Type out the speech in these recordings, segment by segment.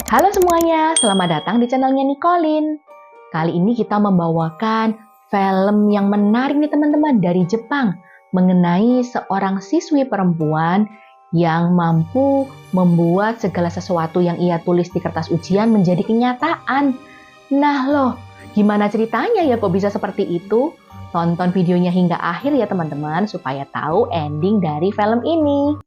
Halo semuanya, selamat datang di channelnya Nicolin. Kali ini kita membawakan film yang menarik nih teman-teman dari Jepang mengenai seorang siswi perempuan yang mampu membuat segala sesuatu yang ia tulis di kertas ujian menjadi kenyataan. Nah loh, gimana ceritanya ya kok bisa seperti itu? Tonton videonya hingga akhir ya teman-teman supaya tahu ending dari film ini.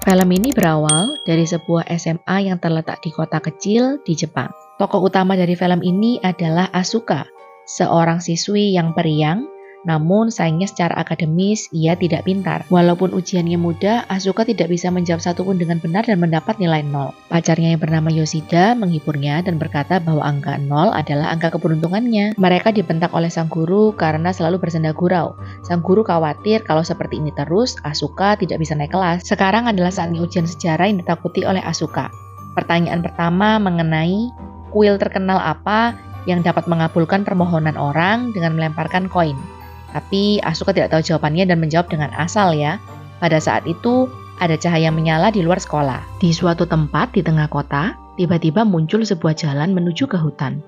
Film ini berawal dari sebuah SMA yang terletak di kota kecil di Jepang. Tokoh utama dari film ini adalah Asuka, seorang siswi yang periang, namun sayangnya secara akademis ia tidak pintar. Walaupun ujiannya mudah, Asuka tidak bisa menjawab satupun dengan benar dan mendapat nilai 0. Pacarnya yang bernama Yoshida menghiburnya dan berkata bahwa angka 0 adalah angka keberuntungannya. Mereka dibentak oleh sang guru karena selalu bersenda gurau. Sang guru khawatir kalau seperti ini terus, Asuka tidak bisa naik kelas. Sekarang adalah saatnya ujian sejarah yang ditakuti oleh Asuka. Pertanyaan pertama mengenai kuil terkenal apa yang dapat mengabulkan permohonan orang dengan melemparkan koin. Tapi Asuka tidak tahu jawabannya dan menjawab dengan asal ya. Pada saat itu, ada cahaya menyala di luar sekolah. Di suatu tempat di tengah kota, tiba-tiba muncul sebuah jalan menuju ke hutan.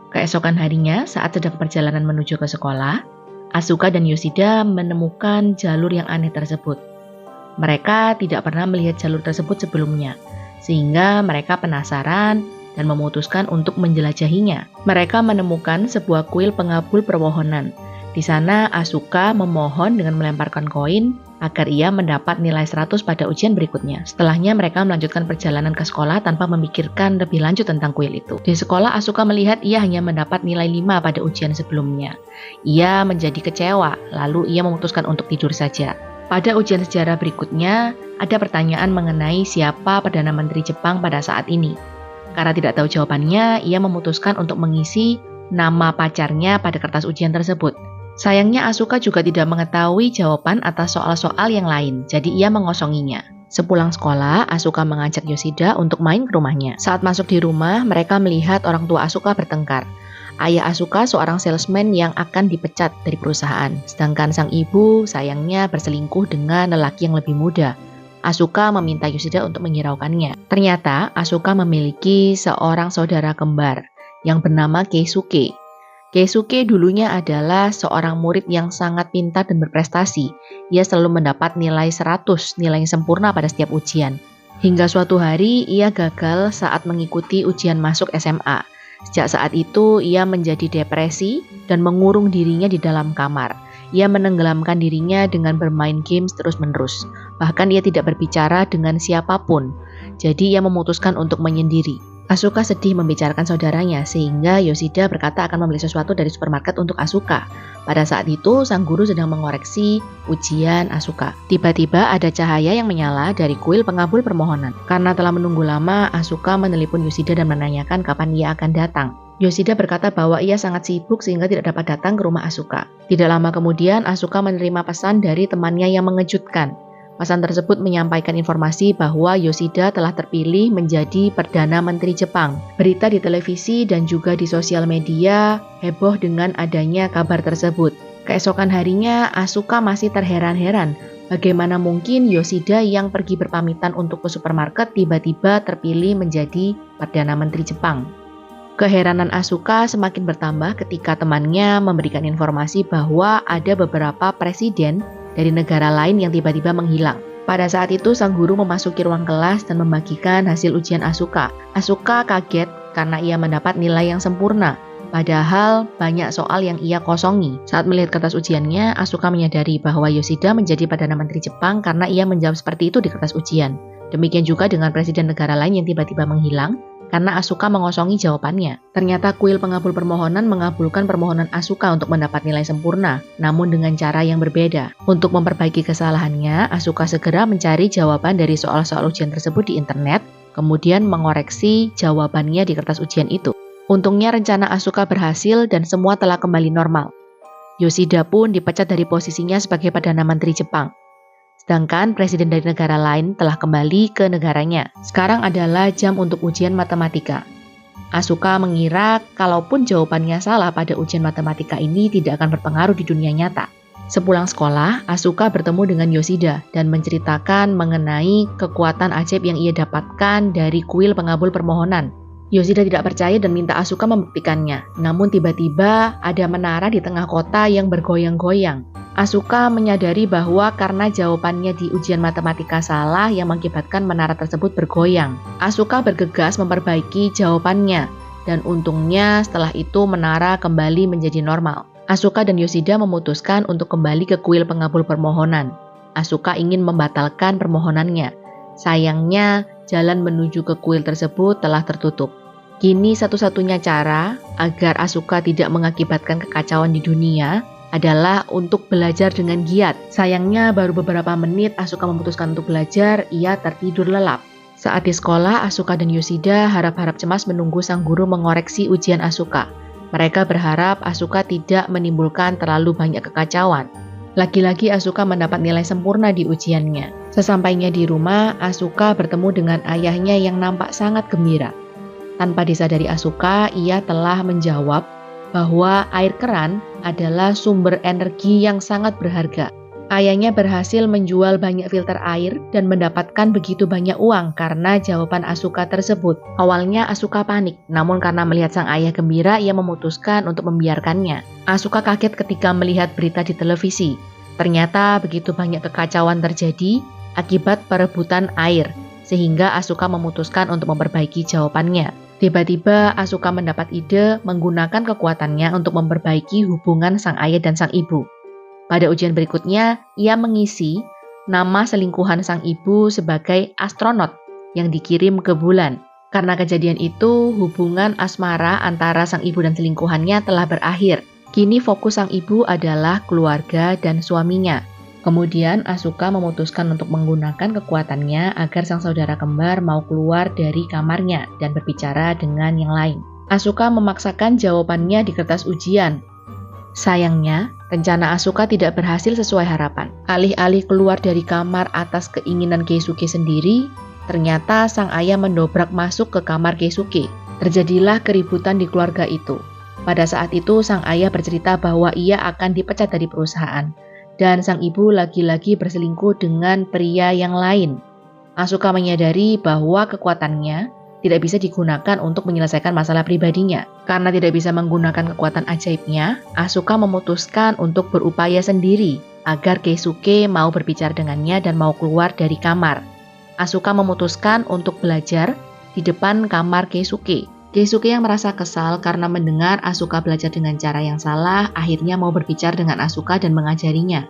Keesokan harinya, saat sedang perjalanan menuju ke sekolah, Asuka dan Yoshida menemukan jalur yang aneh tersebut. Mereka tidak pernah melihat jalur tersebut sebelumnya, sehingga mereka penasaran dan memutuskan untuk menjelajahinya. Mereka menemukan sebuah kuil pengabul permohonan. Di sana Asuka memohon dengan melemparkan koin agar ia mendapat nilai 100 pada ujian berikutnya. Setelahnya mereka melanjutkan perjalanan ke sekolah tanpa memikirkan lebih lanjut tentang kuil itu. Di sekolah Asuka melihat ia hanya mendapat nilai 5 pada ujian sebelumnya. Ia menjadi kecewa, lalu ia memutuskan untuk tidur saja. Pada ujian sejarah berikutnya, ada pertanyaan mengenai siapa Perdana Menteri Jepang pada saat ini. Karena tidak tahu jawabannya, ia memutuskan untuk mengisi nama pacarnya pada kertas ujian tersebut. Sayangnya Asuka juga tidak mengetahui jawaban atas soal-soal yang lain, jadi ia mengosonginya. Sepulang sekolah, Asuka mengajak Yoshida untuk main ke rumahnya. Saat masuk di rumah, mereka melihat orang tua Asuka bertengkar. Ayah Asuka seorang salesman yang akan dipecat dari perusahaan, sedangkan sang ibu sayangnya berselingkuh dengan lelaki yang lebih muda. Asuka meminta Yoshida untuk menghiraukannya. Ternyata Asuka memiliki seorang saudara kembar yang bernama Keisuke. Keisuke dulunya adalah seorang murid yang sangat pintar dan berprestasi. Ia selalu mendapat nilai 100, nilai yang sempurna pada setiap ujian. Hingga suatu hari ia gagal saat mengikuti ujian masuk SMA. Sejak saat itu ia menjadi depresi dan mengurung dirinya di dalam kamar. Ia menenggelamkan dirinya dengan bermain games terus-menerus. Bahkan ia tidak berbicara dengan siapapun. Jadi ia memutuskan untuk menyendiri. Asuka sedih membicarakan saudaranya sehingga Yoshida berkata akan membeli sesuatu dari supermarket untuk Asuka. Pada saat itu, sang guru sedang mengoreksi ujian Asuka. Tiba-tiba ada cahaya yang menyala dari kuil pengabul permohonan. Karena telah menunggu lama, Asuka menelepon Yoshida dan menanyakan kapan ia akan datang. Yoshida berkata bahwa ia sangat sibuk sehingga tidak dapat datang ke rumah Asuka. Tidak lama kemudian, Asuka menerima pesan dari temannya yang mengejutkan. Pesan tersebut menyampaikan informasi bahwa Yoshida telah terpilih menjadi Perdana Menteri Jepang. Berita di televisi dan juga di sosial media heboh dengan adanya kabar tersebut. Keesokan harinya, Asuka masih terheran-heran. Bagaimana mungkin Yoshida yang pergi berpamitan untuk ke supermarket tiba-tiba terpilih menjadi Perdana Menteri Jepang. Keheranan Asuka semakin bertambah ketika temannya memberikan informasi bahwa ada beberapa presiden dari negara lain yang tiba-tiba menghilang. Pada saat itu, sang guru memasuki ruang kelas dan membagikan hasil ujian Asuka. Asuka kaget karena ia mendapat nilai yang sempurna, padahal banyak soal yang ia kosongi. Saat melihat kertas ujiannya, Asuka menyadari bahwa Yoshida menjadi Perdana Menteri Jepang karena ia menjawab seperti itu di kertas ujian. Demikian juga dengan presiden negara lain yang tiba-tiba menghilang, karena Asuka mengosongi jawabannya. Ternyata kuil pengabul permohonan mengabulkan permohonan Asuka untuk mendapat nilai sempurna, namun dengan cara yang berbeda. Untuk memperbaiki kesalahannya, Asuka segera mencari jawaban dari soal-soal ujian tersebut di internet, kemudian mengoreksi jawabannya di kertas ujian itu. Untungnya rencana Asuka berhasil dan semua telah kembali normal. Yoshida pun dipecat dari posisinya sebagai Perdana Menteri Jepang. Sedangkan presiden dari negara lain telah kembali ke negaranya. Sekarang adalah jam untuk ujian matematika. Asuka mengira kalaupun jawabannya salah pada ujian matematika ini tidak akan berpengaruh di dunia nyata. Sepulang sekolah, Asuka bertemu dengan Yoshida dan menceritakan mengenai kekuatan ajaib yang ia dapatkan dari kuil pengabul permohonan. Yoshida tidak percaya dan minta Asuka membuktikannya. Namun tiba-tiba ada menara di tengah kota yang bergoyang-goyang. Asuka menyadari bahwa karena jawabannya di ujian matematika salah yang mengakibatkan menara tersebut bergoyang. Asuka bergegas memperbaiki jawabannya dan untungnya setelah itu menara kembali menjadi normal. Asuka dan Yoshida memutuskan untuk kembali ke kuil pengabul permohonan. Asuka ingin membatalkan permohonannya. Sayangnya, jalan menuju ke kuil tersebut telah tertutup. Kini satu-satunya cara agar Asuka tidak mengakibatkan kekacauan di dunia adalah untuk belajar dengan giat. Sayangnya baru beberapa menit Asuka memutuskan untuk belajar, ia tertidur lelap. Saat di sekolah, Asuka dan Yoshida harap-harap cemas menunggu sang guru mengoreksi ujian Asuka. Mereka berharap Asuka tidak menimbulkan terlalu banyak kekacauan. Lagi-lagi Asuka mendapat nilai sempurna di ujiannya. Sesampainya di rumah, Asuka bertemu dengan ayahnya yang nampak sangat gembira. Tanpa disadari Asuka, ia telah menjawab bahwa air keran adalah sumber energi yang sangat berharga. Ayahnya berhasil menjual banyak filter air dan mendapatkan begitu banyak uang karena jawaban Asuka tersebut. Awalnya Asuka panik, namun karena melihat sang ayah gembira, ia memutuskan untuk membiarkannya. Asuka kaget ketika melihat berita di televisi. Ternyata begitu banyak kekacauan terjadi akibat perebutan air, sehingga Asuka memutuskan untuk memperbaiki jawabannya. Tiba-tiba Asuka mendapat ide menggunakan kekuatannya untuk memperbaiki hubungan sang ayah dan sang ibu. Pada ujian berikutnya, ia mengisi nama selingkuhan sang ibu sebagai astronot yang dikirim ke bulan. Karena kejadian itu, hubungan asmara antara sang ibu dan selingkuhannya telah berakhir. Kini fokus sang ibu adalah keluarga dan suaminya. Kemudian Asuka memutuskan untuk menggunakan kekuatannya agar sang saudara kembar mau keluar dari kamarnya dan berbicara dengan yang lain. Asuka memaksakan jawabannya di kertas ujian. Sayangnya, rencana Asuka tidak berhasil sesuai harapan. Alih-alih keluar dari kamar atas keinginan Keisuke sendiri, ternyata sang ayah mendobrak masuk ke kamar Keisuke. Terjadilah keributan di keluarga itu. Pada saat itu, sang ayah bercerita bahwa ia akan dipecat dari perusahaan, dan sang ibu lagi-lagi berselingkuh dengan pria yang lain. Asuka menyadari bahwa kekuatannya tidak bisa digunakan untuk menyelesaikan masalah pribadinya. Karena tidak bisa menggunakan kekuatan ajaibnya, Asuka memutuskan untuk berupaya sendiri agar Keisuke mau berbicara dengannya dan mau keluar dari kamar. Asuka memutuskan untuk belajar di depan kamar Keisuke. Keisuke yang merasa kesal karena mendengar Asuka belajar dengan cara yang salah, akhirnya mau berbicara dengan Asuka dan mengajarinya.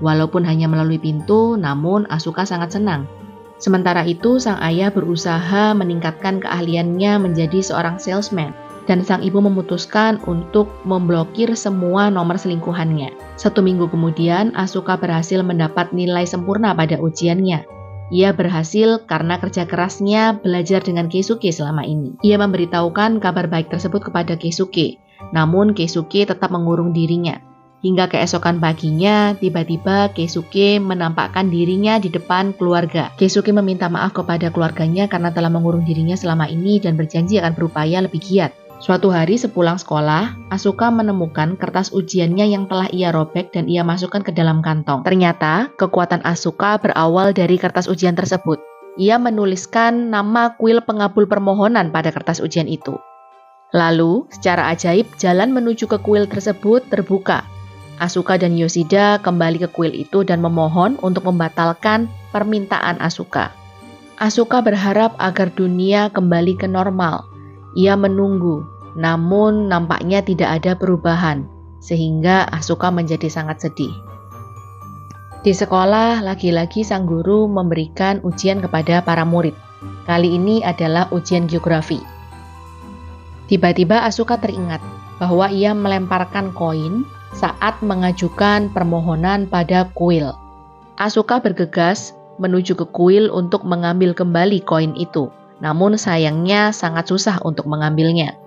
Walaupun hanya melalui pintu, namun Asuka sangat senang. Sementara itu, sang ayah berusaha meningkatkan keahliannya menjadi seorang salesman, dan sang ibu memutuskan untuk memblokir semua nomor selingkuhannya. 1 minggu kemudian, Asuka berhasil mendapat nilai sempurna pada ujiannya. Ia berhasil karena kerja kerasnya belajar dengan Keisuke selama ini. Ia memberitahukan kabar baik tersebut kepada Keisuke, namun Keisuke tetap mengurung dirinya. Hingga keesokan paginya, tiba-tiba Keisuke menampakkan dirinya di depan keluarga. Keisuke meminta maaf kepada keluarganya karena telah mengurung dirinya selama ini dan berjanji akan berupaya lebih giat. Suatu hari sepulang sekolah, Asuka menemukan kertas ujiannya yang telah ia robek dan ia masukkan ke dalam kantong. Ternyata, kekuatan Asuka berawal dari kertas ujian tersebut. Ia menuliskan nama kuil pengabul permohonan pada kertas ujian itu. Lalu, secara ajaib, jalan menuju ke kuil tersebut terbuka. Asuka dan Yoshida kembali ke kuil itu dan memohon untuk membatalkan permintaan Asuka. Asuka berharap agar dunia kembali ke normal. Ia menunggu, namun nampaknya tidak ada perubahan, sehingga Asuka menjadi sangat sedih. Di sekolah, lagi-lagi sang guru memberikan ujian kepada para murid. Kali ini adalah ujian geografi. Tiba-tiba Asuka teringat bahwa ia melemparkan koin saat mengajukan permohonan pada kuil. Asuka bergegas menuju ke kuil untuk mengambil kembali koin itu, namun sayangnya sangat susah untuk mengambilnya.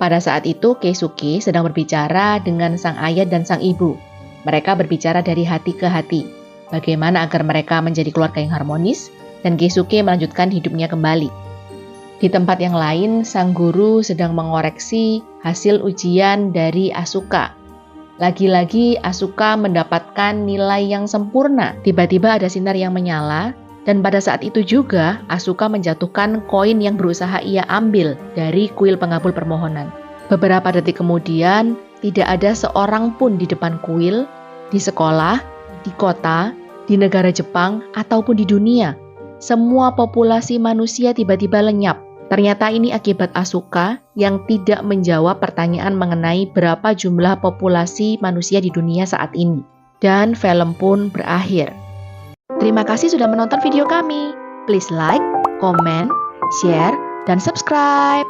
Pada saat itu Keisuke sedang berbicara dengan sang ayah dan sang ibu. Mereka berbicara dari hati ke hati, bagaimana agar mereka menjadi keluarga yang harmonis, dan Keisuke melanjutkan hidupnya kembali. Di tempat yang lain, sang guru sedang mengoreksi hasil ujian dari Asuka. Lagi-lagi Asuka mendapatkan nilai yang sempurna. Tiba-tiba ada sinar yang menyala, dan pada saat itu juga Asuka menjatuhkan koin yang berusaha ia ambil dari kuil pengabul permohonan. Beberapa detik kemudian, tidak ada seorang pun di depan kuil, di sekolah, di kota, di negara Jepang, ataupun di dunia. Semua populasi manusia tiba-tiba lenyap. Ternyata ini akibat Asuka yang tidak menjawab pertanyaan mengenai berapa jumlah populasi manusia di dunia saat ini. Dan film pun berakhir. Terima kasih sudah menonton video kami. Please like, comment, share, dan subscribe.